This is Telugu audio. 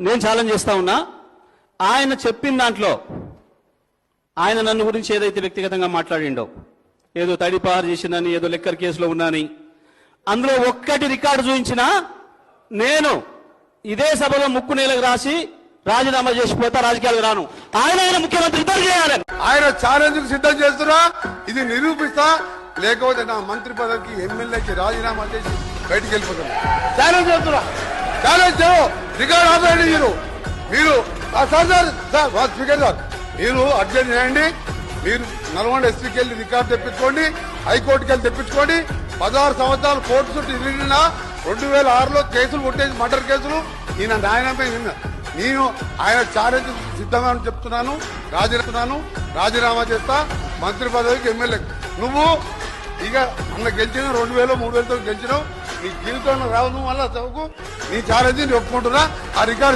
నేను ఛాలెంజ్ చేస్తా ఉన్నా. ఆయన చెప్పిన దాంట్లో ఆయన నన్ను గురించి ఏదైతే వ్యక్తిగతంగా మాట్లాడిండో, ఏదో తడిపారు చేసిందని, ఏదో లెక్కర్ కేసులో ఉన్నాని, అందులో ఒక్కటి రికార్డు చూపించినా నేను ఇదే సభలో ముక్కు నేలకు రాసి రాజీనామా చేసిపోతా, రాజకీయాలకు రాను. ఆయన ముఖ్యమంత్రి ఇద్దరు చేయాలని ఆయన ఛాలెంజ్ సిద్ధం చేస్తున్నా. ఇది నిరూపిస్తా, లేకపోతే నా మంత్రి పదవికి ఎమ్మెల్యేకి రాజీనామా చేసి బయటికి వెళ్ళిపోతున్నా. ఛాలెంజ్ చేస్తున్నా. ఛాలెంజ్ రికార్డు ఆపేయండి. మీరు సార్ స్పీకర్ సార్, మీరు అర్జెంట్ చేయండి. మీరు నల్గొండ ఎస్పీకి వెళ్ళి రికార్డు తెప్పించుకోండి, హైకోర్టుకి వెళ్ళి తెప్పించుకోండి. 16 సంవత్సరాలు కోర్టు చుట్టూ తిరిగినా 2006లో కేసులు కొట్టేసి మర్డర్ కేసులు ఈయన న్యాయమే. నేను ఆయన ఛాలెంజ్ సిద్ధంగా చెప్తున్నాను, రాజీనామా చేస్తా మంత్రి పదవికి, ఎమ్మెల్యే. నువ్వు ఇక అన్న గెలిచిన 2000 3000తో గెలిచినావు, నీ జీవితంలో రావు. నువ్వు మళ్ళా చదువుకు నీ ఛాలెంజ్ ఒప్పుకుంటున్నా. ఆ రికార్డు